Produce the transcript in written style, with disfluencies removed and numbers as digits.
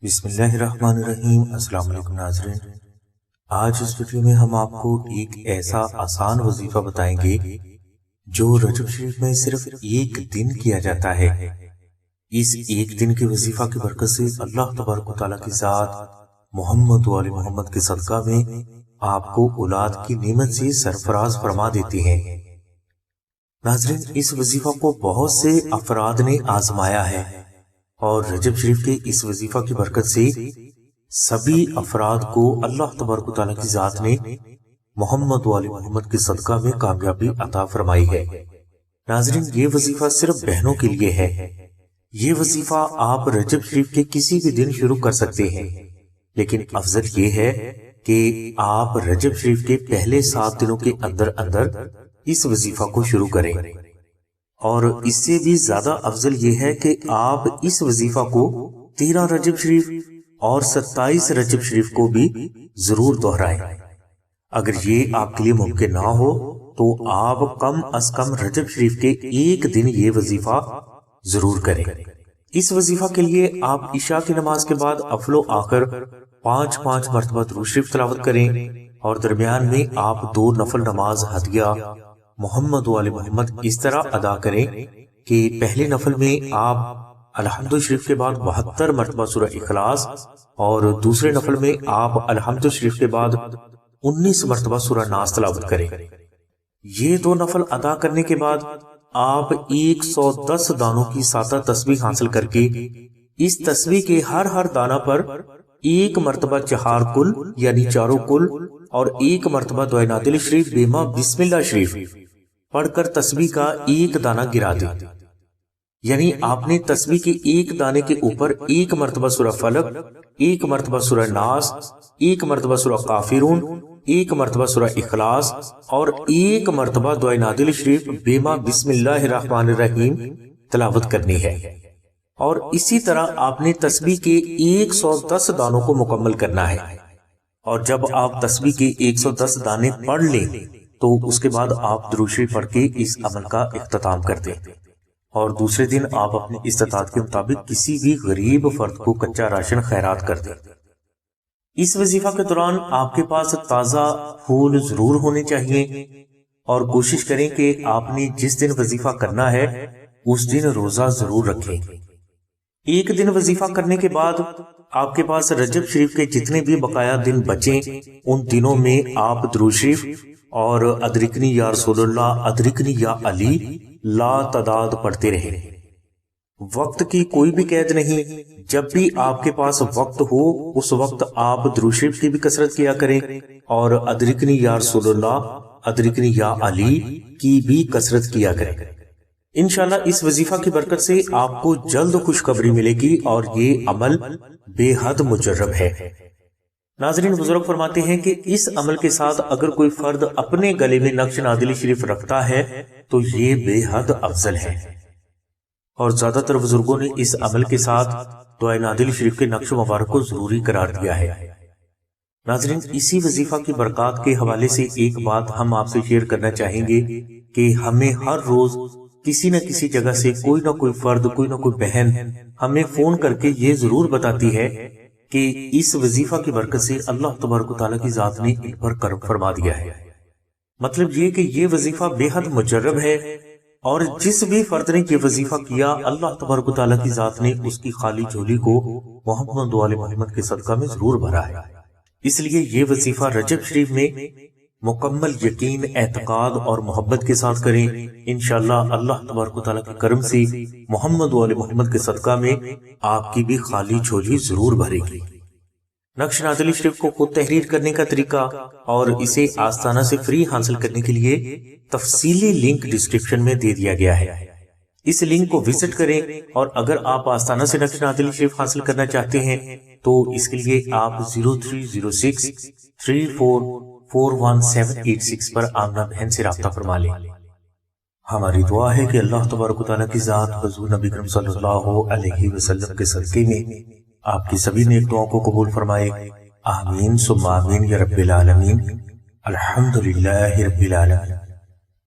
بسم اللہ الرحمن الرحیم۔ السلام علیکم ناظرین، آج اس ویڈیو میں ہم آپ کو ایک ایسا آسان وظیفہ بتائیں گے جو رجب شریف میں صرف ایک دن کیا جاتا ہے۔ اس ایک دن کے وظیفہ کی برکت سے اللہ تبارک و تعالیٰ کی ذات محمد و آل محمد کے صدقہ میں آپ کو اولاد کی نعمت سے سرفراز فرما دیتے ہیں۔ ناظرین، اس وظیفہ کو بہت سے افراد نے آزمایا ہے اور رجب شریف کے اس وظیفہ کی برکت سے سبھی افراد کو اللہ تبارک و تعالیٰ کی ذات نے محمد و آل محمد کے صدقہ میں کامیابی عطا فرمائی ہے۔ ناظرین، یہ وظیفہ صرف بہنوں کے لیے ہے۔ یہ وظیفہ آپ رجب شریف کے کسی بھی دن شروع کر سکتے ہیں، لیکن افضل یہ ہے کہ آپ رجب شریف کے پہلے 7 دنوں کے اندر اس وظیفہ کو شروع کریں، اور اس سے بھی زیادہ افضل یہ ہے کہ آپ اس وظیفہ کو 13 رجب شریف اور 27 رجب شریف کو بھی ضرور دہرائیں۔ اگر یہ آپ کے لیے ممکن نہ ہو تو آپ کم از کم رجب شریف کے ایک دن یہ وظیفہ ضرور کریں۔ اس وظیفہ کے لیے آپ عشاء کی نماز کے بعد افل و آخر 5 مرتبہ درود شریف تلاوت کریں، اور درمیان میں آپ 2 نفل نماز ہدیہ محمد و آل محمد اس طرح ادا کریں کہ پہلے نفل میں آپ الحمد شریف کے بعد 72 مرتبہ سورہ اخلاص، اور دوسرے نفل میں آپ الحمد شریف کے بعد 19 مرتبہ سورہ ناس تلاوت کریں۔ یہ 2 نفل ادا کرنے کے بعد آپ 110 دانوں کی سادہ تسبیح حاصل کر کے اس تسبیح کے ہر دانہ پر 1 مرتبہ چہار کل یعنی چاروں کل اور 1 مرتبہ دعائے نادل شریف بیما بسم اللہ شریف پڑھ کر تسبیح کا 1 دانہ گرا دیں۔ یعنی آپ نے تسبیح کے 1 دانے کے اوپر 1 مرتبہ سورہ فلق، 1 مرتبہ سورہ ناس، 1 مرتبہ سورہ کافرون، 1 مرتبہ سورہ اخلاص اور 1 مرتبہ دعائے نادل شریف بیما بسم اللہ الرحمن الرحیم تلاوت کرنی ہے، اور اسی طرح آپ نے تسبیح کے 110 دانوں کو مکمل کرنا ہے۔ اور جب آپ تسبیح کے 110 دانے پڑھ لیں تو اس کے بعد آپ درود شریف پڑھ کے اس عمل کا اختتام کر دیں، اور دوسرے دن آپ اپنی استطاعت کے مطابق کسی بھی غریب فرد کو کچا راشن خیرات کر دیں۔ اس وظیفہ کے دوران آپ کے پاس تازہ پھول ضرور ہونے چاہیے، اور کوشش کریں کہ آپ نے جس دن وظیفہ کرنا ہے اس دن روزہ ضرور رکھیں۔ ایک دن وظیفہ کرنے کے بعد آپ کے پاس رجب شریف کے جتنے بھی بقایا دن بچیں ان دنوں میں آپ درود شریف اور ادرکنی یا رسول اللہ، ادرکنی یا علی لا تعداد پڑھتے رہیں۔ وقت کی کوئی بھی قید نہیں، جب بھی آپ کے پاس وقت ہو اس وقت آپ درود شریف کی بھی کثرت کیا کریں، اور ادرکنی یا رسول اللہ، ادرکنی یا علی کی بھی کثرت کیا کریں۔ انشاءاللہ اس وظیفہ کی برکت سے آپ کو جلد خوشخبری ملے گی، اور یہ عمل بے حد مجرب ہے۔ ناظرین، بزرگ فرماتے ہیں کہ اس عمل کے ساتھ اگر کوئی فرد اپنے گلے میں نقش نادل شریف رکھتا ہے تو یہ بے حد افضل ہے، اور زیادہ تر بزرگوں نے اس عمل کے ساتھ دعائے نادل شریف کے نقش مبارک کو ضروری قرار دیا ہے۔ ناظرین، اسی وظیفہ کی برکات کے حوالے سے ایک بات ہم آپ سے شیئر کرنا چاہیں گے کہ ہمیں ہر روز کسی نہ کسی جگہ سے کوئی نہ کوئی فرد، کوئی نہ کوئی بہن ہمیں فون کر کے یہ ضرور بتاتی ہے کہ اس وظیفہ کی برکت سے اللہ تبارک و تعالیٰ کی ذات نے ان پر کرم فرما دیا ہے۔ مطلب یہ کہ یہ وظیفہ بے حد مجرب ہے، اور جس بھی فرد نے یہ وظیفہ کیا اللہ تبارک و تعالیٰ کی ذات نے اس کی خالی جھولی کو محمد و آل محمد کے صدقہ میں ضرور بھرا ہے۔ اس لیے یہ وظیفہ رجب شریف میں مکمل یقین، اعتقاد اور محبت کے ساتھ کریں۔ انشاءاللہ اللہ تبارک و تعالیٰ کے کرم سے محمد و آل محمد کے صدقہ میں آپ کی بھی خالی جھولی ضرور بھرے گی۔ نقش نادل شریف کو خود تحریر کرنے کا طریقہ اور اسے آستانہ سے فری حاصل کرنے کے لیے تفصیلی لنک ڈسکرپشن میں دے دیا گیا ہے، اس لنک کو وزٹ کریں، اور اگر آپ آستانہ سے نقش نادل شریف حاصل کرنا چاہتے ہیں تو اس کے لیے آپ 0306 3441 پر آمنہ بہن سے رابطہ فرما لیں۔ ہماری دعا ہے کہ اللہ تبارک و تعالیٰ کی ذات حضور نبی کریم صلی اللہ علیہ وسلم کے صدقے میں آپ کی سبھی نیک دعاؤں کو قبول فرمائے۔ آمین ثم آمین یا رب العالمین۔ الحمدللہ رب العالمین۔